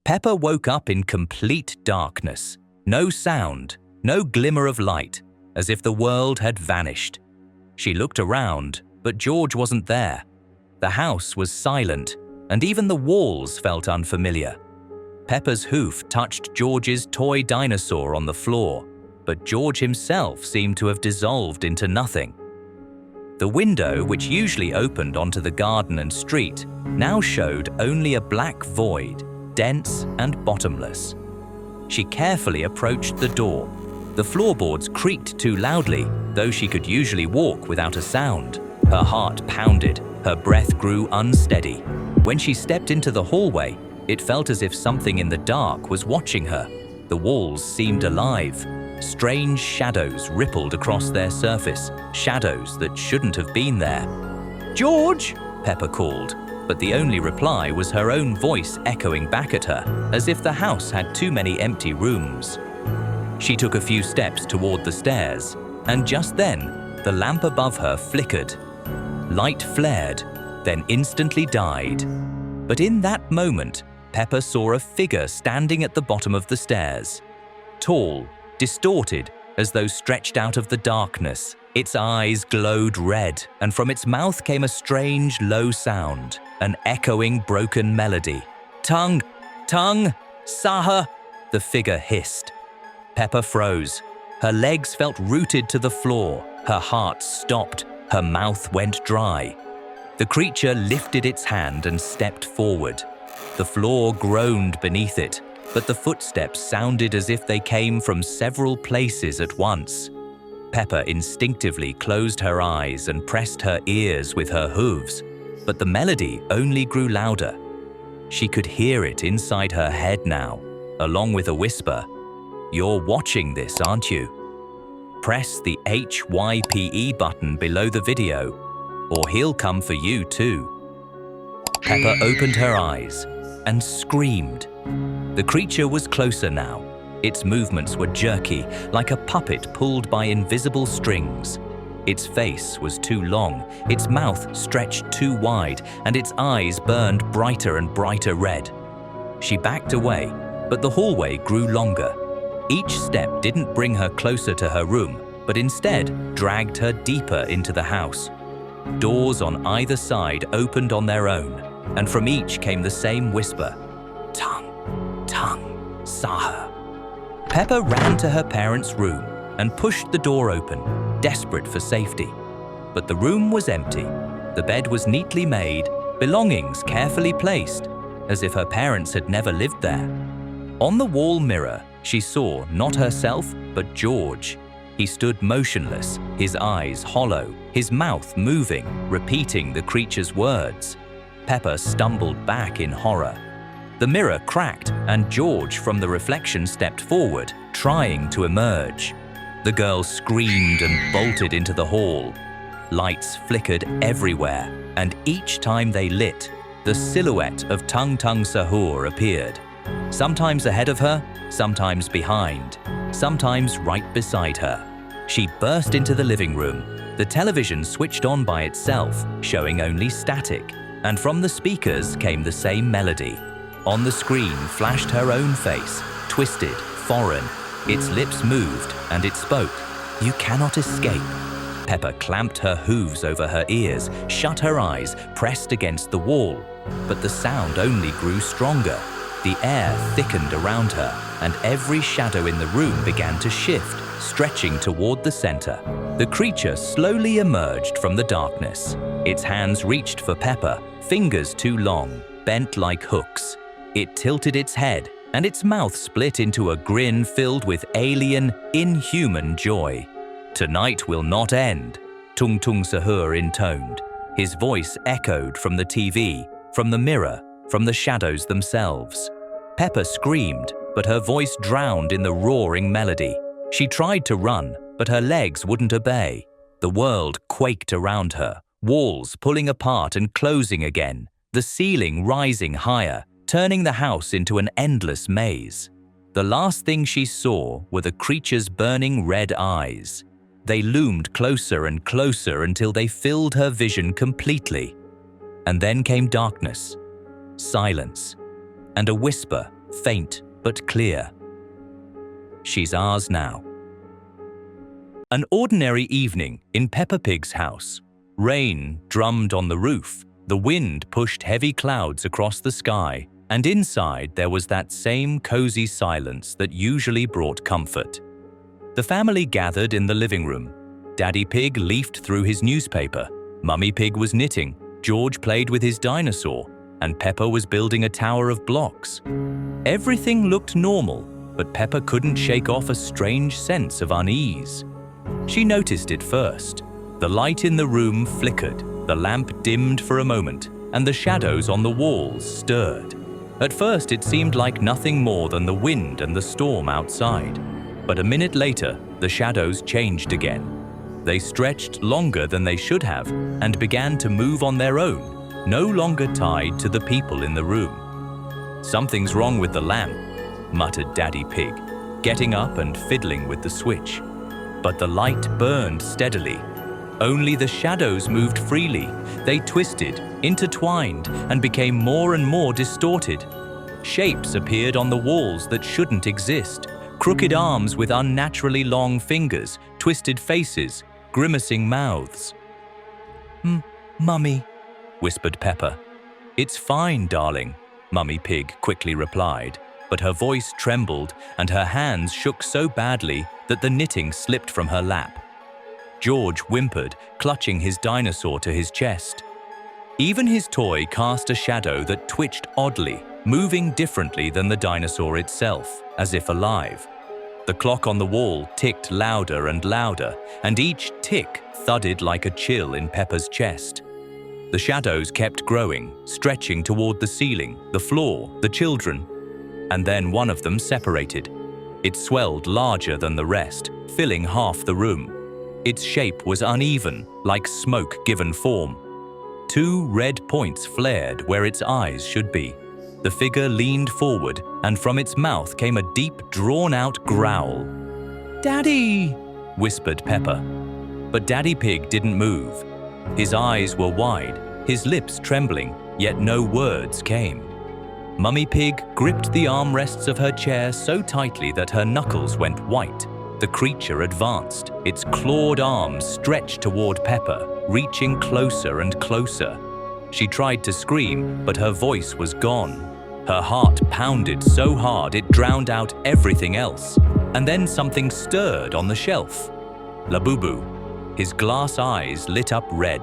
Peppa woke up in complete darkness. No sound, no glimmer of light, as if the world had vanished. She looked around, but George wasn't there. The house was silent, and even the walls felt unfamiliar. Peppa's hoof touched George's toy dinosaur on the floor, but George himself seemed to have dissolved into nothing. The window, which usually opened onto the garden and street, now showed only a black void, dense and bottomless. She carefully approached the door. The floorboards creaked too loudly, though she could usually walk without a sound. Her heart pounded, her breath grew unsteady. When she stepped into the hallway, it felt as if something in the dark was watching her. The walls seemed alive. Strange shadows rippled across their surface, shadows that shouldn't have been there. "George!" Peppa called, but the only reply was her own voice echoing back at her, as if the house had too many empty rooms. She took a few steps toward the stairs, and just then, the lamp above her flickered. Light flared, then instantly died. But in that moment, Peppa saw a figure standing at the bottom of the stairs. Tall, distorted, as though stretched out of the darkness. Its eyes glowed red, and from its mouth came a strange, low sound, an echoing, broken melody. "Tongue! Tongue! Saha!" the figure hissed. Peppa froze. Her legs felt rooted to the floor. Her heart stopped. Her mouth went dry. The creature lifted its hand and stepped forward. The floor groaned beneath it, but the footsteps sounded as if they came from several places at once. Peppa instinctively closed her eyes and pressed her ears with her hooves, but the melody only grew louder. She could hear it inside her head now, along with a whisper, "You're watching this, aren't you? Press the HYPE button below the video, or he'll come for you too." Peppa opened her eyes and screamed. The creature was closer now. Its movements were jerky, like a puppet pulled by invisible strings. Its face was too long, its mouth stretched too wide, and its eyes burned brighter and brighter red. She backed away, but the hallway grew longer. Each step didn't bring her closer to her room, but instead dragged her deeper into the house. Doors on either side opened on their own, and from each came the same whisper, "Tongue, tongue, Saha." Peppa ran to her parents' room and pushed the door open, desperate for safety. But the room was empty. The bed was neatly made, belongings carefully placed, as if her parents had never lived there. On the wall mirror, she saw not herself, but George. He stood motionless, his eyes hollow, his mouth moving, repeating the creature's words. Peppa stumbled back in horror. The mirror cracked, and George from the reflection stepped forward, trying to emerge. The girl screamed and bolted into the hall. Lights flickered everywhere, and each time they lit, the silhouette of Tung Tung Sahur appeared. Sometimes ahead of her, sometimes behind, sometimes right beside her. She burst into the living room. The television switched on by itself, showing only static, and from the speakers came the same melody. On the screen flashed her own face, twisted, foreign. Its lips moved, and it spoke. "You cannot escape." Peppa clamped her hooves over her ears, shut her eyes, pressed against the wall. But the sound only grew stronger. The air thickened around her, and every shadow in the room began to shift, stretching toward the center. The creature slowly emerged from the darkness. Its hands reached for Peppa, fingers too long, bent like hooks. It tilted its head, and its mouth split into a grin filled with alien, inhuman joy. "Tonight will not end," Tung Tung Sahur intoned. His voice echoed from the TV, from the mirror, from the shadows themselves. Peppa screamed, but her voice drowned in the roaring melody. She tried to run, but her legs wouldn't obey. The world quaked around her, walls pulling apart and closing again, the ceiling rising higher, turning the house into an endless maze. The last thing she saw were the creature's burning red eyes. They loomed closer and closer until they filled her vision completely. And then came darkness, silence, and a whisper faint but clear. She's ours now. An ordinary evening in Peppa Pig's house. Rain drummed on the roof, the wind pushed heavy clouds across the sky, and inside there was that same cozy silence that usually brought comfort. The family gathered in the living room. Daddy Pig leafed through his newspaper, Mummy Pig was knitting, George played with his dinosaur, and Peppa was building a tower of blocks. Everything looked normal, but Peppa couldn't shake off a strange sense of unease. She noticed it first. The light in the room flickered, the lamp dimmed for a moment, and the shadows on the walls stirred. At first it seemed like nothing more than the wind and the storm outside. But a minute later, the shadows changed again. They stretched longer than they should have and began to move on their own, no longer tied to the people in the room. "Something's wrong with the lamp," muttered Daddy Pig, getting up and fiddling with the switch. But the light burned steadily. Only the shadows moved freely. They twisted, intertwined, and became more and more distorted. Shapes appeared on the walls that shouldn't exist. Crooked arms with unnaturally long fingers, twisted faces, grimacing mouths. "Mummy," whispered Peppa. "It's fine, darling," Mummy Pig quickly replied, but her voice trembled and her hands shook so badly that the knitting slipped from her lap. George whimpered, clutching his dinosaur to his chest. Even his toy cast a shadow that twitched oddly, moving differently than the dinosaur itself, as if alive. The clock on the wall ticked louder and louder, and each tick thudded like a chill in Peppa's chest. The shadows kept growing, stretching toward the ceiling, the floor, the children. And then one of them separated. It swelled larger than the rest, filling half the room. Its shape was uneven, like smoke given form. Two red points flared where its eyes should be. The figure leaned forward, and from its mouth came a deep, drawn-out growl. "Daddy!" whispered Peppa. But Daddy Pig didn't move. His eyes were wide, his lips trembling, yet no words came. Mummy Pig gripped the armrests of her chair so tightly that her knuckles went white. The creature advanced, its clawed arms stretched toward Peppa, reaching closer and closer. She tried to scream, but her voice was gone. Her heart pounded so hard it drowned out everything else. And then something stirred on the shelf. Labubu. His glass eyes lit up red.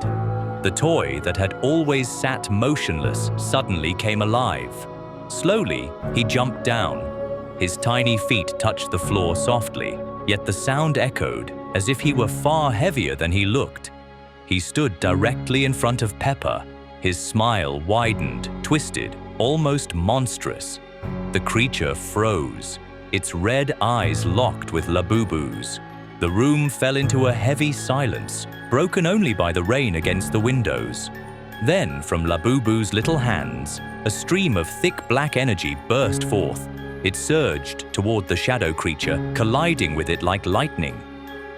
The toy that had always sat motionless suddenly came alive. Slowly, he jumped down. His tiny feet touched the floor softly, yet the sound echoed as if he were far heavier than he looked. He stood directly in front of Peppa. His smile widened, twisted, almost monstrous. The creature froze, its red eyes locked with Labubu's. The room fell into a heavy silence, broken only by the rain against the windows. Then, from Labubu's little hands, a stream of thick black energy burst forth. It surged toward the shadow creature, colliding with it like lightning.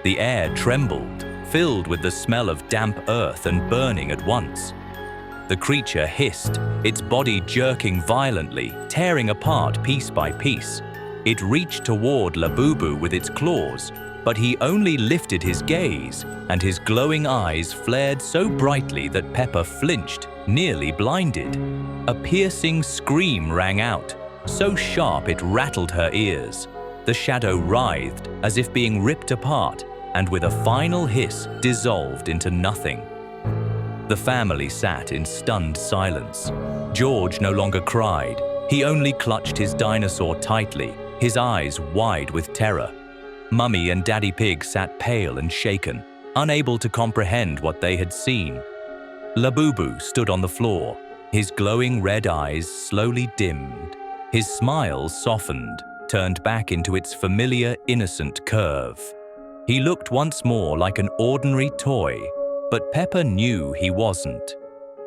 The air trembled, filled with the smell of damp earth and burning at once. The creature hissed, its body jerking violently, tearing apart piece by piece. It reached toward Labubu with its claws, but he only lifted his gaze, and his glowing eyes flared so brightly that Peppa flinched, nearly blinded. A piercing scream rang out, so sharp it rattled her ears. The shadow writhed as if being ripped apart, and with a final hiss dissolved into nothing. The family sat in stunned silence. George no longer cried. He only clutched his dinosaur tightly, his eyes wide with terror. Mummy and Daddy Pig sat pale and shaken, unable to comprehend what they had seen. Labubu stood on the floor, his glowing red eyes slowly dimmed. His smile softened, turned back into its familiar, innocent curve. He looked once more like an ordinary toy, but Peppa knew he wasn't.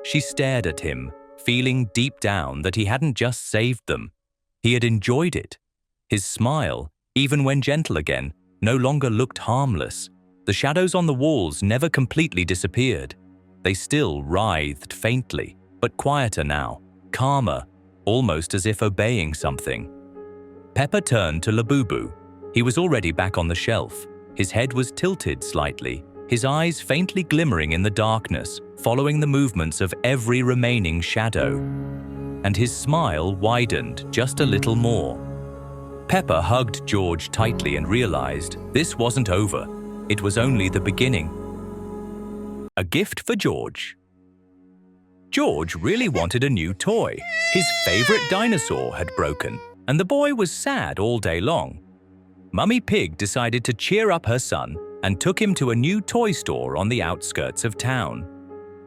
She stared at him, feeling deep down that he hadn't just saved them. He had enjoyed it. His smile, even when gentle again, no longer looked harmless. The shadows on the walls never completely disappeared. They still writhed faintly, but quieter now, calmer, almost as if obeying something. Peppa turned to Labubu. He was already back on the shelf. His head was tilted slightly, his eyes faintly glimmering in the darkness, following the movements of every remaining shadow. And his smile widened just a little more. Peppa hugged George tightly and realized this wasn't over. It was only the beginning. A gift for George. George really wanted a new toy. His favorite dinosaur had broken, and the boy was sad all day long. Mummy Pig decided to cheer up her son and took him to a new toy store on the outskirts of town.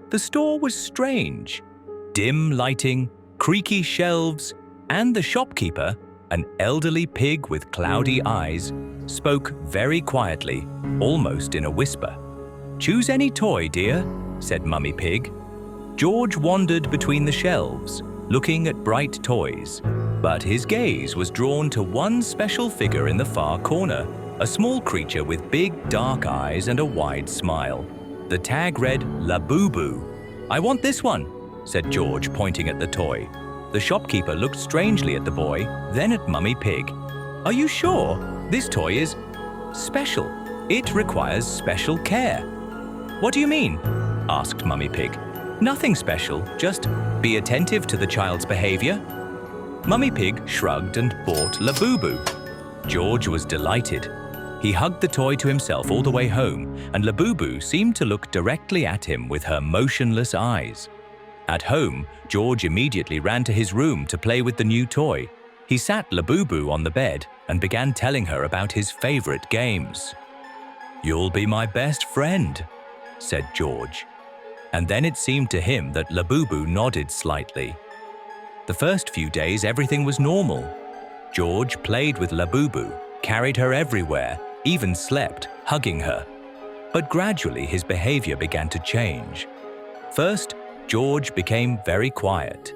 The store was strange. Dim lighting, creaky shelves, and the shopkeeper, an elderly pig with cloudy eyes, spoke very quietly, almost in a whisper. "Choose any toy, dear," said Mummy Pig. George wandered between the shelves, looking at bright toys, but his gaze was drawn to one special figure in the far corner, a small creature with big dark eyes and a wide smile. The tag read Labubu. "I want this one," said George, pointing at the toy. The shopkeeper looked strangely at the boy, then at Mummy Pig. "Are you sure? This toy is special. It requires special care." "What do you mean?" asked Mummy Pig. "Nothing special, just be attentive to the child's behavior." Mummy Pig shrugged and bought Labubu. George was delighted. He hugged the toy to himself all the way home, and Labubu seemed to look directly at him with her motionless eyes. At home, George immediately ran to his room to play with the new toy. He sat Labubu on the bed and began telling her about his favorite games. "You'll be my best friend," said George. And then it seemed to him that Labubu nodded slightly. The first few days everything was normal. George played with Labubu, carried her everywhere, even slept, hugging her. But gradually his behavior began to change. First, George became very quiet.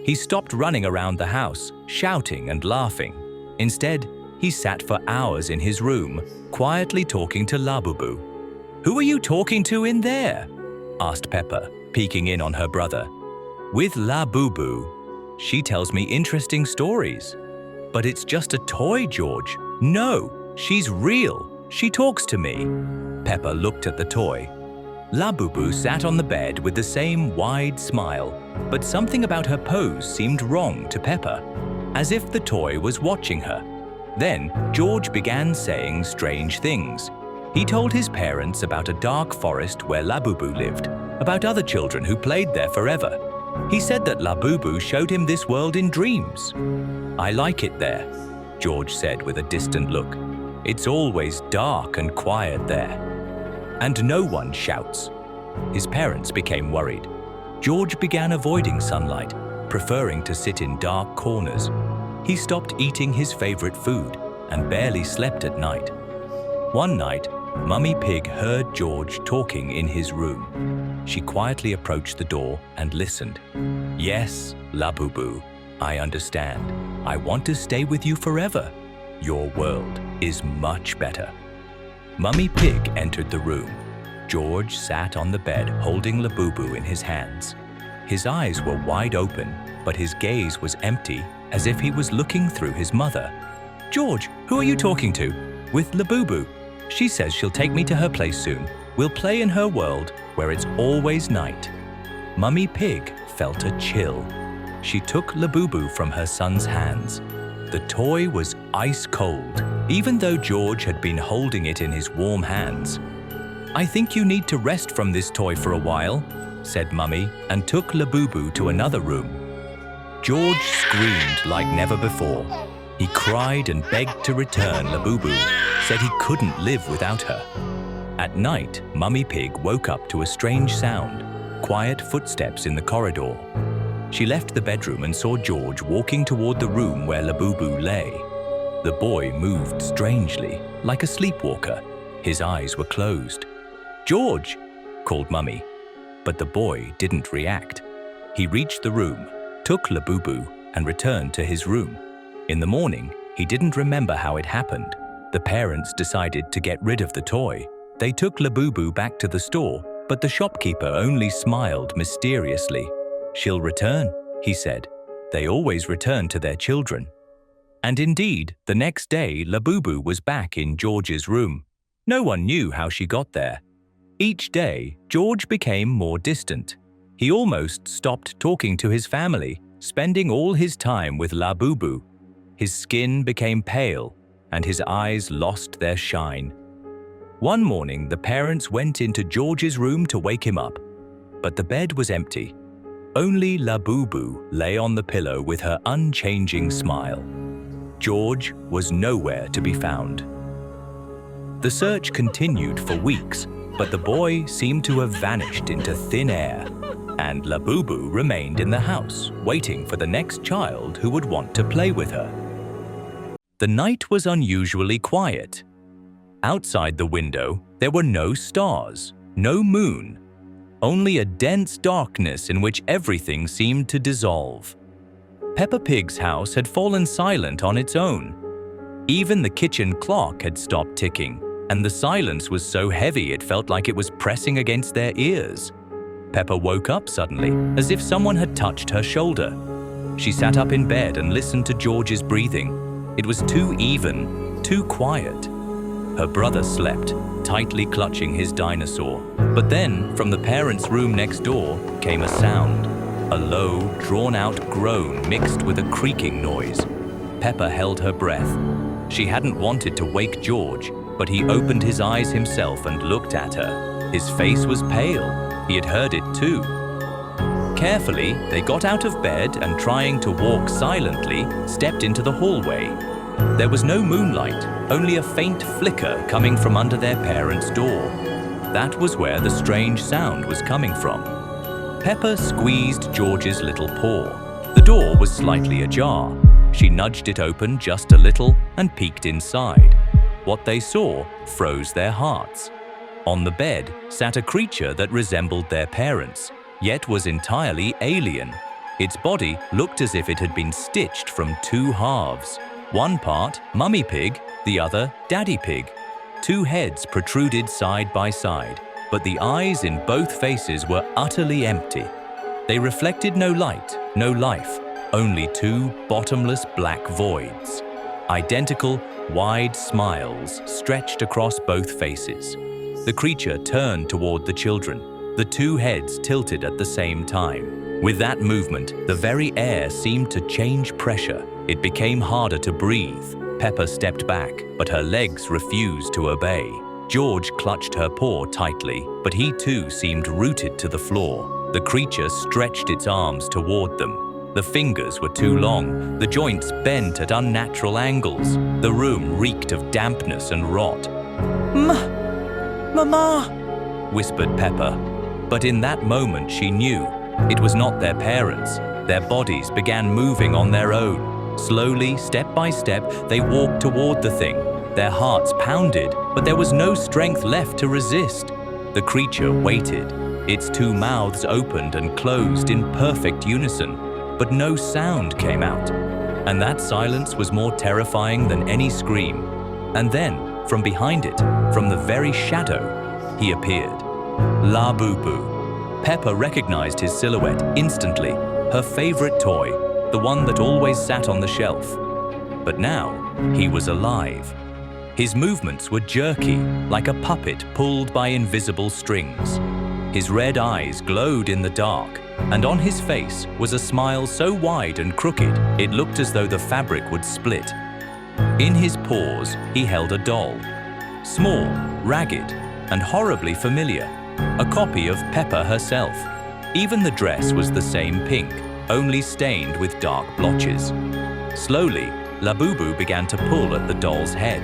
He stopped running around the house, shouting and laughing. Instead, he sat for hours in his room, quietly talking to Labubu. "Who are you talking to in there?" asked Peppa, peeking in on her brother. "With Labubu. She tells me interesting stories." "But it's just a toy, George." "No, she's real. She talks to me." Peppa looked at the toy. Labubu sat on the bed with the same wide smile, but something about her pose seemed wrong to Peppa, as if the toy was watching her. Then George began saying strange things. He told his parents about a dark forest where Labubu lived, about other children who played there forever. He said that Labubu showed him this world in dreams. "I like it there," George said with a distant look. "It's always dark and quiet there. And no one shouts." His parents became worried. George began avoiding sunlight, preferring to sit in dark corners. He stopped eating his favorite food and barely slept at night. One night, Mummy Pig heard George talking in his room. She quietly approached the door and listened. "Yes, Labubu, I understand. I want to stay with you forever. Your world is much better." Mummy Pig entered the room. George sat on the bed holding Labubu in his hands. His eyes were wide open, but his gaze was empty, as if he was looking through his mother. "George, who are you talking to?" "With Labubu. She says she'll take me to her place soon. We'll play in her world where it's always night." Mummy Pig felt a chill. She took Labubu from her son's hands. The toy was ice cold, even though George had been holding it in his warm hands. "I think you need to rest from this toy for a while," said Mummy, and took Labubu to another room. George screamed like never before. He cried and begged to return Labubu, said he couldn't live without her. At night, Mummy Pig woke up to a strange sound, quiet footsteps in the corridor. She left the bedroom and saw George walking toward the room where Labubu lay. The boy moved strangely, like a sleepwalker. His eyes were closed. "George!" called Mummy, but the boy didn't react. He reached the room, took Labubu, and returned to his room. In the morning, he didn't remember how it happened. The parents decided to get rid of the toy. They took Labubu back to the store, but the shopkeeper only smiled mysteriously. "She'll return," he said. "They always return to their children." And indeed, the next day, Labubu was back in George's room. No one knew how she got there. Each day, George became more distant. He almost stopped talking to his family, spending all his time with Labubu. His skin became pale, and his eyes lost their shine. One morning, the parents went into George's room to wake him up, but the bed was empty. Only Labubu lay on the pillow with her unchanging smile. George was nowhere to be found. The search continued for weeks, but the boy seemed to have vanished into thin air, and Labubu remained in the house, waiting for the next child who would want to play with her. The night was unusually quiet. Outside the window, there were no stars, no moon, only a dense darkness in which everything seemed to dissolve. Peppa Pig's house had fallen silent on its own. Even the kitchen clock had stopped ticking, and the silence was so heavy it felt like it was pressing against their ears. Peppa woke up suddenly, as if someone had touched her shoulder. She sat up in bed and listened to George's breathing. It was too even, too quiet. Her brother slept, tightly clutching his dinosaur. But then, from the parents' room next door, came a sound. A low, drawn-out groan mixed with a creaking noise. Peppa held her breath. She hadn't wanted to wake George, but he opened his eyes himself and looked at her. His face was pale. He had heard it too. Carefully, they got out of bed and, trying to walk silently, stepped into the hallway. There was no moonlight, only a faint flicker coming from under their parents' door. That was where the strange sound was coming from. Peppa squeezed George's little paw. The door was slightly ajar. She nudged it open just a little and peeked inside. What they saw froze their hearts. On the bed sat a creature that resembled their parents, yet was entirely alien. Its body looked as if it had been stitched from two halves. One part, Mummy Pig, the other, Daddy Pig. Two heads protruded side by side, but the eyes in both faces were utterly empty. They reflected no light, no life, only two bottomless black voids. Identical, wide smiles stretched across both faces. The creature turned toward the children, the two heads tilted at the same time. With that movement, the very air seemed to change pressure. It became harder to breathe. Peppa stepped back, but her legs refused to obey. George clutched her paw tightly, but he too seemed rooted to the floor. The creature stretched its arms toward them. The fingers were too long, the joints bent at unnatural angles. The room reeked of dampness and rot. Mama, whispered Peppa. But in that moment she knew it was not their parents. Their bodies began moving on their own. Slowly, step by step, they walked toward the thing. Their hearts pounded, but there was no strength left to resist. The creature waited. Its two mouths opened and closed in perfect unison, but no sound came out. And that silence was more terrifying than any scream. And then, from behind it, from the very shadow, he appeared. Labubu. Peppa recognized his silhouette instantly, her favorite toy, the one that always sat on the shelf. But now, he was alive. His movements were jerky, like a puppet pulled by invisible strings. His red eyes glowed in the dark, and on his face was a smile so wide and crooked it looked as though the fabric would split. In his paws, he held a doll. Small, ragged, and horribly familiar. A copy of Peppa herself. Even the dress was the same pink, only stained with dark blotches. Slowly, Labubu began to pull at the doll's head.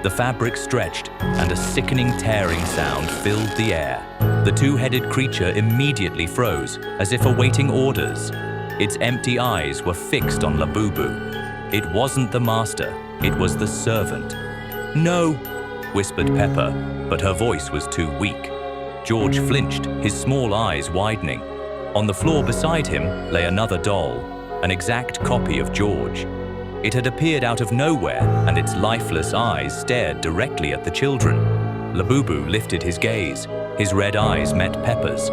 The fabric stretched, and a sickening tearing sound filled the air. The two-headed creature immediately froze, as if awaiting orders. Its empty eyes were fixed on Labubu. It wasn't the master, it was the servant. "No," whispered Peppa, but her voice was too weak. George flinched, his small eyes widening. On the floor beside him lay another doll, an exact copy of George. It had appeared out of nowhere, and its lifeless eyes stared directly at the children. Labubu lifted his gaze. His red eyes met Peppa's.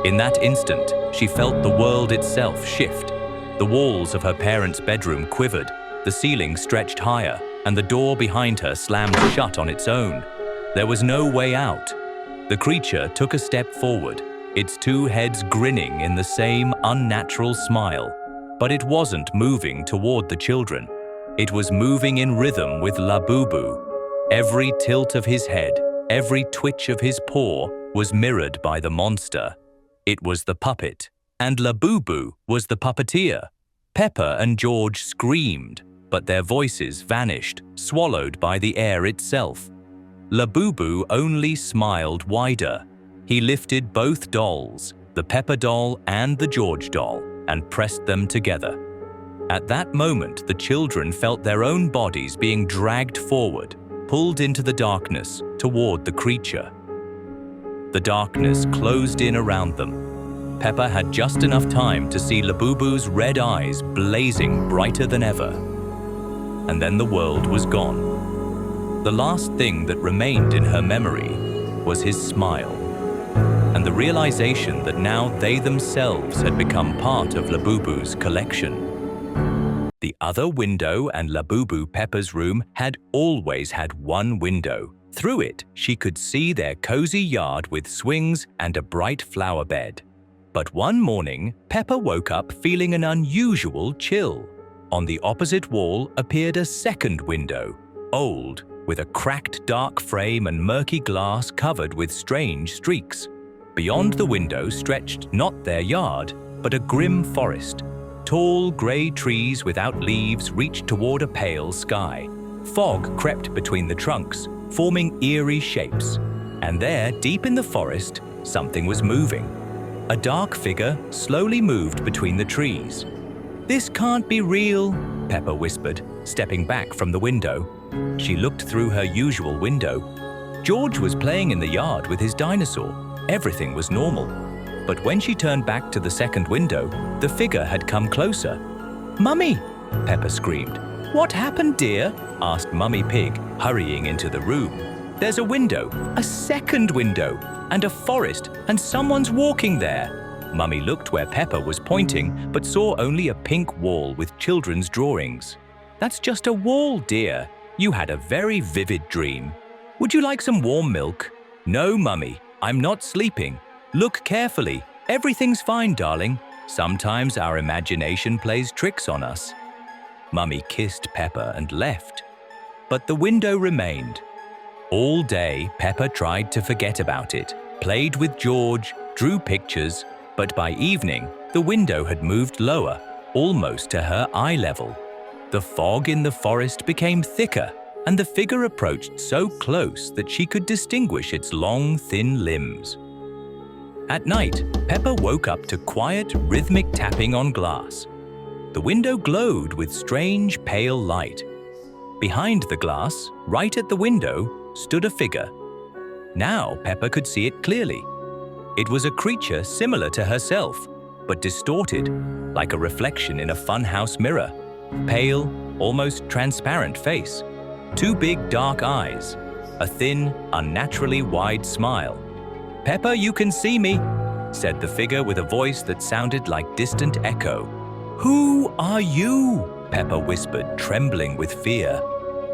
In that instant, she felt the world itself shift. The walls of her parents' bedroom quivered. The ceiling stretched higher, and the door behind her slammed shut on its own. There was no way out. The creature took a step forward, its two heads grinning in the same unnatural smile. But it wasn't moving toward the children. It was moving in rhythm with Labubu. Every tilt of his head, every twitch of his paw was mirrored by the monster. It was the puppet, and Labubu was the puppeteer. Peppa and George screamed, but their voices vanished, swallowed by the air itself. Labubu only smiled wider. He lifted both dolls, the Peppa doll and the George doll, and pressed them together. At that moment, the children felt their own bodies being dragged forward, pulled into the darkness toward the creature. The darkness closed in around them. Peppa had just enough time to see Labubu's red eyes blazing brighter than ever. And then the world was gone. The last thing that remained in her memory was his smile, and the realization that now they themselves had become part of Labubu's collection. The other window and Labubu Peppa's room had always had one window. Through it, she could see their cozy yard with swings and a bright flower bed. But one morning, Peppa woke up feeling an unusual chill. On the opposite wall appeared a second window, old, with a cracked dark frame and murky glass covered with strange streaks. Beyond the window stretched not their yard, but a grim forest. Tall, grey trees without leaves reached toward a pale sky. Fog crept between the trunks, forming eerie shapes. And there, deep in the forest, something was moving. A dark figure slowly moved between the trees. "This can't be real," Peppa whispered, stepping back from the window. She looked through her usual window. George was playing in the yard with his dinosaur. Everything was normal. But when she turned back to the second window, the figure had come closer. "Mummy!" Peppa screamed. "What happened, dear?" asked Mummy Pig, hurrying into the room. "There's a window, a second window, and a forest, and someone's walking there." Mummy looked where Peppa was pointing, but saw only a pink wall with children's drawings. "That's just a wall, dear. You had a very vivid dream. Would you like some warm milk?" "No, Mummy, I'm not sleeping. Look carefully. Everything's fine, darling. Sometimes our imagination plays tricks on us." Mummy kissed Peppa and left. But the window remained. All day, Peppa tried to forget about it, played with George, drew pictures, but by evening, the window had moved lower, almost to her eye level. The fog in the forest became thicker, and the figure approached so close that she could distinguish its long, thin limbs. At night, Peppa woke up to quiet, rhythmic tapping on glass. The window glowed with strange, pale light. Behind the glass, right at the window, stood a figure. Now Peppa could see it clearly. It was a creature similar to herself, but distorted, like a reflection in a funhouse mirror. Pale, almost transparent face, two big dark eyes, a thin, unnaturally wide smile. "Peppa, you can see me," said the figure with a voice that sounded like distant echo. "Who are you?" Peppa whispered, trembling with fear.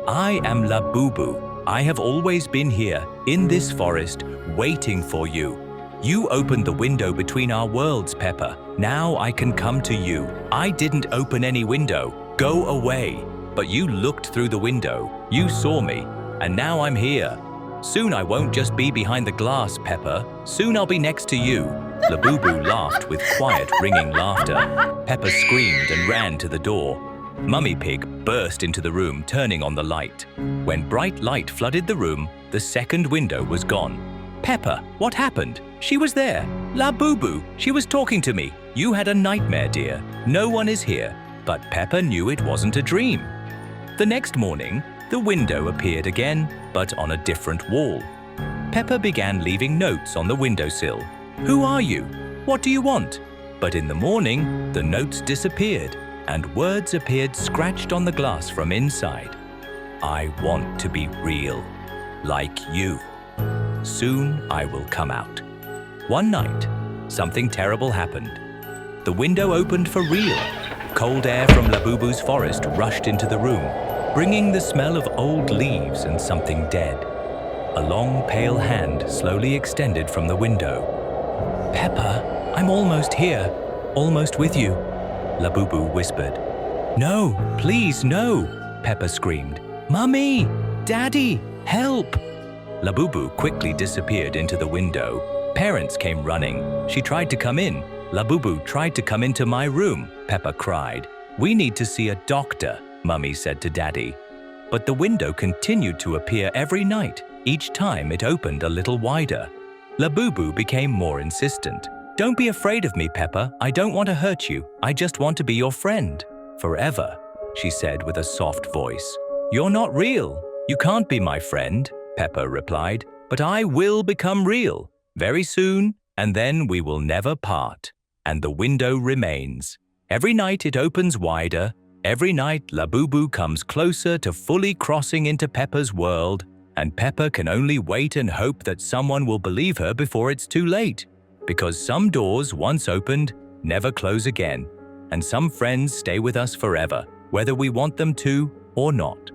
"I am Labubu. I have always been here, in this forest, waiting for you. You opened the window between our worlds, Peppa. Now I can come to you. I didn't open any window. Go away. But you looked through the window. You saw me. And now I'm here. Soon I won't just be behind the glass, Peppa. Soon I'll be next to you." Labubu laughed with quiet, ringing laughter. Peppa screamed and ran to the door. Mummy Pig burst into the room, turning on the light. When bright light flooded the room, the second window was gone. "Peppa, what happened? She was there. Labubu, she was talking to me. You had a nightmare, dear. No one is here." But Peppa knew it wasn't a dream. The next morning, the window appeared again, but on a different wall. Peppa began leaving notes on the windowsill. "Who are you? What do you want?" But in the morning, the notes disappeared, and words appeared scratched on the glass from inside. "I want to be real, like you. Soon I will come out." One night, something terrible happened. The window opened for real. Cold air from Labubu's forest rushed into the room, bringing the smell of old leaves and something dead. A long, pale hand slowly extended from the window. "Peppa, I'm almost here, almost with you," Labubu whispered. "No, please, no," Peppa screamed. "Mummy! Daddy! Help!" Labubu quickly disappeared into the window. Parents came running. She tried to come in. "Labubu tried to come into my room," Peppa cried. "We need to see a doctor," Mummy said to Daddy. But the window continued to appear every night. Each time it opened a little wider. Labubu became more insistent. "Don't be afraid of me, Peppa. I don't want to hurt you. I just want to be your friend. Forever," she said with a soft voice. "You're not real. You can't be my friend," Peppa replied. "But I will become real very soon, and then we will never part." And the window remains. Every night it opens wider. Every night Labubu comes closer to fully crossing into Peppa's world, and Peppa can only wait and hope that someone will believe her before it's too late. Because some doors, once opened, never close again, and some friends stay with us forever, whether we want them to or not.